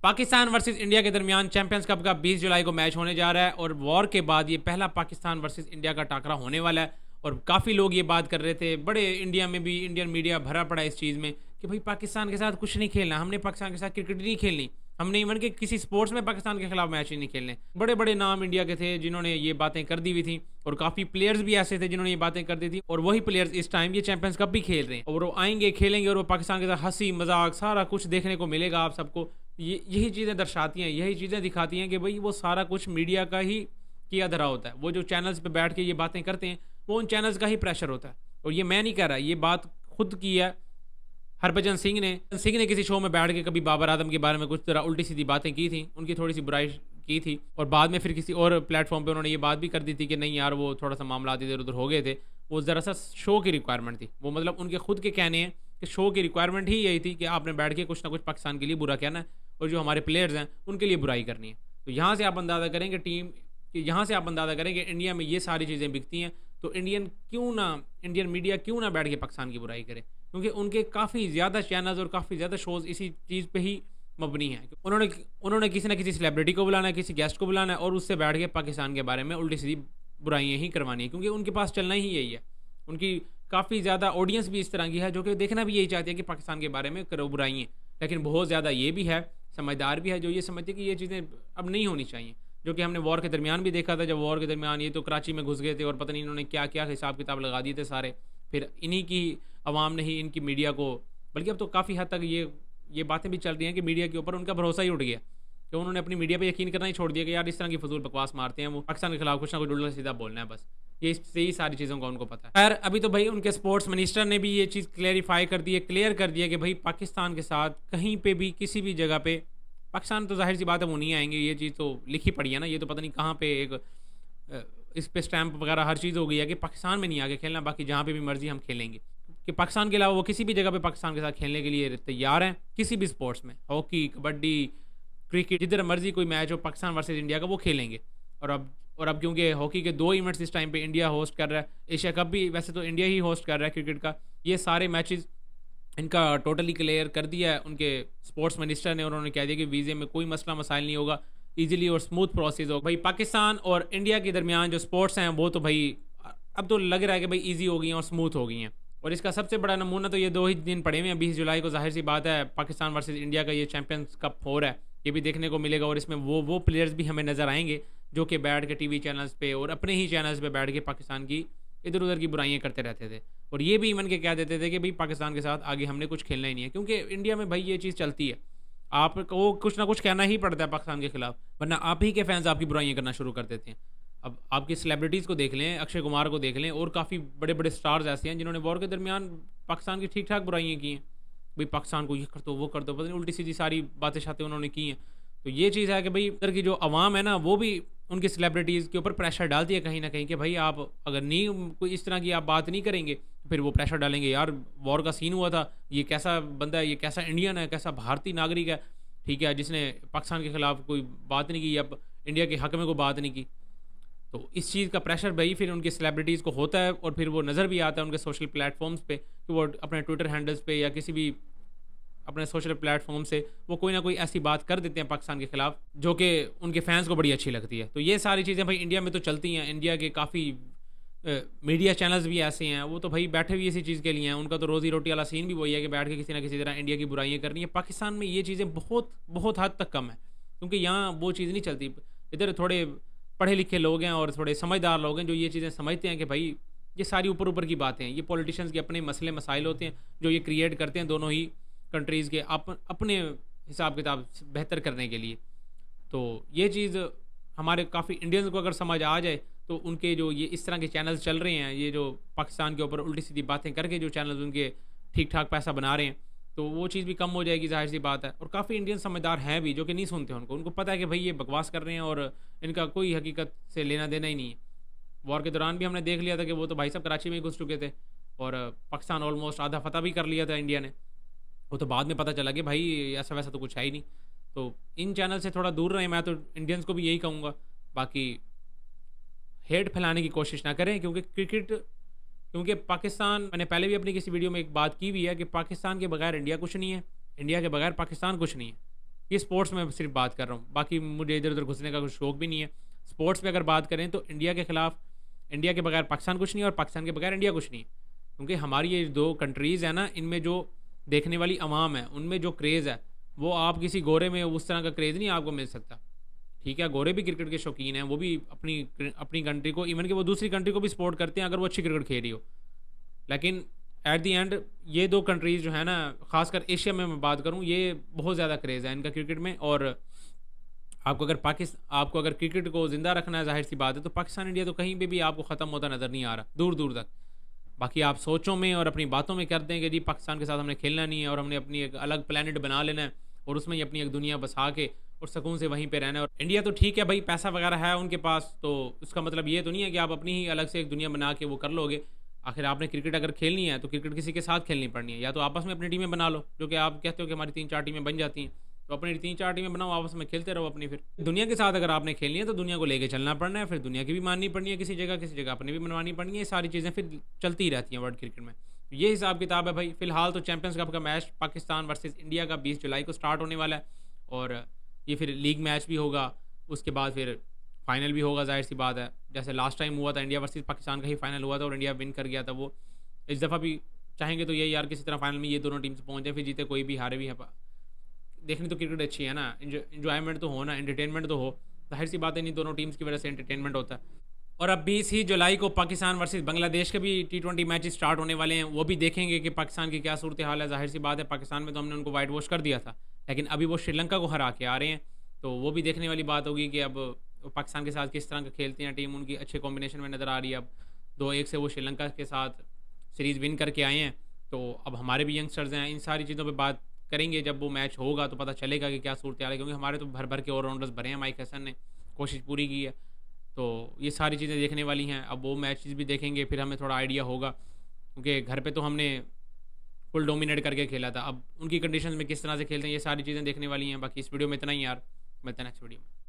Pakistan versus India के दरमियान champions cup का 20 जुलाई को मैच होने जा रहा है और वॉर के बाद ये पहला पाकिस्तान वर्सेस इंडिया का टाकरा होने वाला है। और काफ़ी लोग ये बात कर रहे थे, बड़े इंडिया में भी इंडियन मीडिया भरा पड़ा है इस चीज़ में कि भाई पाकिस्तान के साथ कुछ नहीं खेलना, हमने पाकिस्तान के साथ क्रिकेट नहीं खेलनी, हमने इवन के किसी स्पोर्ट्स में पाकिस्तान के खिलाफ मैच ही नहीं खेलने। बड़े बड़े नाम इंडिया के थे जिन्होंने ये बातें कर दी हुई थी और काफ़ी प्लेयर्स भी ऐसे थे जिन्होंने ये बातें कर दी थी। और वही प्लेयर्स इस टाइम ये चैंपियंस कप भी खेल रहे हैं और वो आएंगे, खेलेंगे और वो पाकिस्तान के साथ हंसी मजाक सारा कुछ देखने को मिलेगा आप सबको। यही चीज़ें दर्शाती हैं, यही चीज़ें दिखाती हैं कि भाई वो सारा कुछ मीडिया का ही किया धरा होता है। वो जो चैनल्स पे बैठ के ये बातें करते हैं वो उन चैनल्स का ही प्रेशर होता है। और ये मैं नहीं कह रहा, ये बात खुद की है हरभजन सिंह ने किसी शो में बैठ के कभी बाबर आजम के बारे में कुछ तरह उल्टी सीधी बातें की थी, उनकी थोड़ी सी बुराई की थी और बाद में फिर किसी और प्लेटफॉर्म पे उन्होंने ये बात भी कर दी थी कि नहीं यार वो थोड़ा सा मामला इधर उधर हो गए थे, वो ज़रा सा शो की रिक्वायरमेंट थी। वो मतलब उनके खुद के कहने हैं कि शो की रिक्वायरमेंट ही यही थी कि आपने बैठ के कुछ ना कुछ पाकिस्तान के लिए बुरा कहना है और जो हमारे प्लेयर्स हैं उनके लिए बुराई करनी है। तो यहाँ से आप अंदाज़ा करें कि यहाँ से आप अंदाज़ा करें कि इंडिया में ये सारी चीज़ें बिकती हैं तो इंडियन मीडिया क्यों ना बैठ के पाकिस्तान की बुराई करे, क्योंकि उनके काफ़ी ज़्यादा चैनल्स और काफ़ी ज़्यादा शोज़ इसी चीज़ पे ही मबनी है। उन्होंने किसी ना किसी सेलिब्रिटी को बुलाना है, किसी गेस्ट को बुलाना है और उससे बैठ के पाकिस्तान के बारे में उल्टी सीधी बुराइयाँ ही करवानी है, क्योंकि उनके पास चलना ही यही है। उनकी काफ़ी ज़्यादा ऑडियंस भी इस तरह की है जो कि देखना भी यही चाहती है कि पाकिस्तान के बारे में करो बुराइयाँ। लेकिन बहुत ज़्यादा ये भी है, समझदार भी है, जो ये समझते कि ये चीज़ें अब नहीं होनी चाहिए, जो कि हमने वॉर के दरमियान भी देखा था। जब वॉर के दरमियान ये तो कराची में घुस गए थे और पता नहीं इन्होंने क्या क्या हिसाब किताब लगा दिए थे सारे। फिर इन्हीं की आवाम ने ही इनकी मीडिया को, बल्कि अब तो काफ़ी हद तक ये बातें भी चल रही हैं कि मीडिया के ऊपर उनका भरोसा ही उठ गया कि उन्होंने अपनी मीडिया पे यकीन करना ही छोड़ दिया कि यार इस तरह की फजूल बकवास मारते हैं, वो पाकिस्तान के खिलाफ कुछ ना कुछ उल्टा सीधा बोलना है बस, ये इससे ही सारी चीज़ों का उनको पता है। खैर अभी तो भाई उनके स्पोर्ट्स मिनिस्टर ने भी ये चीज़ क्लियर कर दिया कि भाई पाकिस्तान के साथ कहीं पे भी किसी भी जगह पे, पाकिस्तान तो जाहिर सी बात है वो नहीं आएंगे, ये चीज़ तो लिखी पड़ी है ना, ये तो पता नहीं कहाँ पे एक इस पे स्टैंप वगैरह हर चीज़ हो गई है कि पाकिस्तान में नहीं आके खेलना, बाकी जहाँ पे भी मर्जी हम खेलेंगे। कि पाकिस्तान के अलावा वो किसी भी जगह पे पाकिस्तान के साथ खेलने के लिए तैयार हैं, किसी भी स्पोर्ट्स में, हॉकी, कबड्डी, क्रिकेट, जिधर मर्जी कोई मैच हो पाकिस्तान वर्सेस इंडिया का वो खेलेंगे। और अब क्योंकि हॉकी के 2 इवेंट्स इस टाइम पे इंडिया होस्ट कर रहा है, एशिया कप भी वैसे तो इंडिया ही होस्ट कर रहा है क्रिकेट का, ये सारे मैचेस इनका टोटली क्लियर कर दिया है उनके स्पोर्ट्स मिनिस्टर ने। उन्होंने कह दिया कि वीज़े में कोई मसला मसाइल नहीं होगा, ईजिली और स्मूथ प्रोसेस होगा। भाई पाकिस्तान और इंडिया के दरमियान जो स्पोर्ट्स हैं वो तो भाई अब तो लग रहा है कि भाई ईजी हो गई हैं और स्मूथ हो गई हैं। और इसका सबसे बड़ा नमूना तो ये 2 ही दिन पड़े हुए हैं 20 जुलाई को, जाहिर सी बात है पाकिस्तान वर्सेस इंडिया का ये चैंपियंस कप हो रहा है, ये भी देखने को मिलेगा। और इसमें वो प्लेयर्स भी हमें नज़र आएंगे जो कि बैठ के टीवी चैनल्स पे और अपने ही चैनल्स पे बैठ के पाकिस्तान की इधर उधर की बुराइयां करते रहते थे और ये भी इवन के कह देते थे कि भाई पाकिस्तान के साथ आगे हमने कुछ खेलना ही नहीं है, क्योंकि इंडिया में भाई ये चीज़ चलती है, आपको कुछ ना कुछ कहना ही पड़ता है पाकिस्तान के खिलाफ, वरना आप ही के फैंस आपकी बुराइयां करना शुरू कर देते हैं। अब आपकी सेलिब्रिटीज़ को देख लें, अक्षय कुमार को देख लें और काफ़ी बड़े बड़े स्टार्स ऐसे हैं जिन्होंने वॉर के दरमियान पाकिस्तान की ठीक ठाक बुराइयाँ की हैं, भाई पाकिस्तान को ये कर दो वो कर दो, पता नहीं उल्टी सीधी सारी बातें शातें उन्होंने की हैं। तो ये चीज़ है कि भाई इधर की जो आवाम है ना वो भी उनकी सेलिब्रिटीज़ के ऊपर प्रेशर डालती है कहीं ना कहीं कि भाई आप अगर नहीं कोई इस तरह की आप बात नहीं करेंगे तो फिर वो प्रेशर डालेंगे, यार वॉर का सीन हुआ था, ये कैसा बंदा है, ये कैसा इंडियन है, कैसा भारतीय नागरिक है, ठीक है, जिसने पाकिस्तान के खिलाफ कोई बात नहीं की या इंडिया के हक में कोई बात नहीं की। तो इस चीज़ का प्रेशर भाई फिर उनकी सेलिब्रिटीज़ को होता है और फिर वो नज़र भी आता है उनके सोशल प्लेटफॉर्म्स पे कि वो अपने ट्विटर हैंडल्स पे या किसी भी अपने सोशल प्लेटफॉर्म से वो कोई ना कोई ऐसी बात कर देते हैं पाकिस्तान के खिलाफ जो कि उनके फैंस को बड़ी अच्छी लगती है। तो ये सारी चीज़ें भाई इंडिया में तो चलती हैं, इंडिया के काफ़ी मीडिया चैनल्स भी ऐसे हैं, वो तो भाई बैठे हुए इसी चीज़ के लिए हैं, उनका तो रोज़ी रोटी वाला सीन भी वही है कि बैठ के किसी ना किसी तरह इंडिया की बुराइयाँ करनी है। पाकिस्तान में ये चीज़ें बहुत बहुत हद तक कम है, क्योंकि यहाँ वो चीज़ नहीं चलती। इधर थोड़े पढ़े लिखे लोग हैं और थोड़े समझदार लोग हैं जो ये चीज़ें समझते हैं कि भाई ये सारी ऊपर ऊपर की बातें हैं, ये पॉलिटिशियंस के अपने मसले मसाइल होते हैं जो ये क्रिएट करते हैं दोनों ही कंट्रीज़ के अपने हिसाब किताब बेहतर करने के लिए। तो ये चीज़ हमारे काफ़ी इंडियंस को अगर समझ आ जाए तो उनके जो ये इस तरह के चैनल्स चल रहे हैं, ये जो पाकिस्तान के ऊपर उल्टी सीधी बातें करके जो चैनल्स उनके ठीक ठाक पैसा बना रहे हैं, तो वो चीज़ भी कम हो जाएगी, जाहिर सी बात है। और काफ़ी इंडियन समझदार हैं भी जो कि नहीं सुनते, उनको पता है कि भाई ये बकवास कर रहे हैं और इनका कोई हकीकत से लेना देना ही नहीं है। वॉर के दौरान भी हमने देख लिया था कि वो तो भाई साहब कराची में ही घुस चुके थे और पाकिस्तान ऑलमोस्ट आधा फतह भी कर लिया था इंडिया ने, वो तो बाद में पता चला कि भाई ऐसा वैसा तो कुछ है ही नहीं। तो इन चैनल से थोड़ा दूर रहें, मैं तो इंडियंस को भी यही कहूँगा। बाकी हेट फैलाने की कोशिश ना करें, क्योंकि पाकिस्तान, मैंने पहले भी अपनी किसी वीडियो में एक बात की हुई है कि पाकिस्तान के बगैर इंडिया कुछ नहीं है, इंडिया के बगैर पाकिस्तान कुछ नहीं है। ये स्पोर्ट्स में सिर्फ बात कर रहा हूँ, बाकी मुझे इधर उधर घुसने का कुछ शौक भी नहीं है। स्पोर्ट्स में अगर बात करें तो इंडिया के ख़िलाफ़, इंडिया के बगैर पाकिस्तान कुछ नहीं है और पाकिस्तान के बगैर इंडिया कुछ नहीं है, क्योंकि हमारी ये दो कंट्रीज़ है ना, इनमें जो देखने वाली आवाम है उनमें जो क्रेज़ है वो आप किसी गोरे में उस तरह का क्रेज़ नहीं आपको मिल सकता। ठीक है, गोरे भी क्रिकेट के शौकीन हैं, वो भी अपनी अपनी कंट्री को, इवन कि वो दूसरी कंट्री को भी सपोर्ट करते हैं अगर वो अच्छी क्रिकेट खेल रही हो। लेकिन एट दी एंड ये दो कंट्रीज़ जो है ना, खासकर एशिया में मैं बात करूँ, ये बहुत ज़्यादा क्रेज़ है इनका क्रिकेट में। और आपको अगर क्रिकेट को ज़िंदा रखना है, ज़ाहिर सी बात है, तो पाकिस्तान इंडिया तो कहीं पे भी आपको ख़त्म होता नज़र नहीं आ रहा दूर दूर तक। बाकी आप सोचों में और अपनी बातों में करते हैं कि जी पाकिस्तान के साथ हमने खेलना नहीं है और हमने अपनी एक अलग प्लानट बना लेना है और उसमें ही अपनी एक दुनिया बसा के और सुकून से वहीं पे रहना है। और इंडिया तो ठीक है भाई, पैसा वगैरह है उनके पास, तो उसका मतलब ये तो नहीं है कि आप अपनी ही अलग से एक दुनिया बना के वो कर लोगे। आखिर आपने क्रिकेट अगर खेलनी है तो क्रिकेट किसी के साथ खेलनी पड़नी है, या तो आपस में अपनी टीमें बना लो, जो कि आप कहते हो कि हमारी 3-4 टीमें बन जाती हैं, तो अपनी 3-4 टीमें बनाओ, आपस में खेलते रहो अपनी। फिर दुनिया के साथ अगर आपने खेलनी है तो दुनिया को लेके चलना पड़ना है, फिर दुनिया की भी माननी पड़नी है, किसी जगह अपनी भी मनवानी पड़नी है। ये सारी चीज़ें फिर चलती ही रहती हैं वर्ल्ड क्रिकेट में। ये हिसाब किताब है भाई। फिलहाल तो चैंपियंस कप का मैच पाकिस्तान वर्सेस इंडिया का 20 जुलाई को स्टार्ट होने वाला है, और ये फिर लीग मैच भी होगा, उसके बाद फिर फाइनल भी होगा। जाहिर सी बात है, जैसे लास्ट टाइम हुआ था इंडिया वर्सेस पाकिस्तान का ही फाइनल हुआ था और इंडिया विन कर गया था वो। इस दफ़ा भी चाहेंगे तो ये यार किसी तरह फाइनल में ये दोनों टीम्स पहुंच जाए, फिर जीते कोई भी हारे भी है। देखनी तो क्रिकेट अच्छी है ना, इंजॉयमेंट तो हो ना, एंटरटेनमेंट तो हो। जाहिर सी बात है, नहीं दोनों टीम्स की वजह से एंटरटेनमेंट होता है। और अब 20 ही जुलाई को पाकिस्तान वर्सेस बांग्लादेश के भी T20 मैच स्टार्ट होने वाले हैं, वो भी देखेंगे कि पाकिस्तान की क्या सूरत हाल है। जाहिर सी बात है, पाकिस्तान में तो हमने उनको वाइट वॉश कर दिया था, लेकिन अभी वो श्रीलंका को हरा के आ रहे हैं, तो वो भी देखने वाली बात होगी कि अब पाकिस्तान के साथ किस तरह का खेलते हैं टीम। उनकी अच्छे कॉम्बिनेशन में नज़र आ रही है। अब 2-1 से वो श्रीलंका के साथ सीरीज़ विन करके आए हैं, तो अब हमारे भी यंगस्टर्स हैं। इन सारी चीज़ों पर बात करेंगे जब वो मैच होगा, तो पता चलेगा कि क्या सूरत हाल है, क्योंकि हमारे तो भर भर के ऑलराउंडर्स भरे हैं। माइक हसन ने कोशिश पूरी की है, तो ये सारी चीज़ें देखने वाली हैं। अब वो मैचेस भी देखेंगे, फिर हमें थोड़ा आइडिया होगा, क्योंकि घर पे तो हमने फुल डोमिनेट करके खेला था। अब उनकी कंडीशंस में किस तरह से खेलते हैं, ये सारी चीज़ें देखने वाली हैं। बाकी इस वीडियो में इतना ही यार, मिलते हैं नेक्स्ट वीडियो में।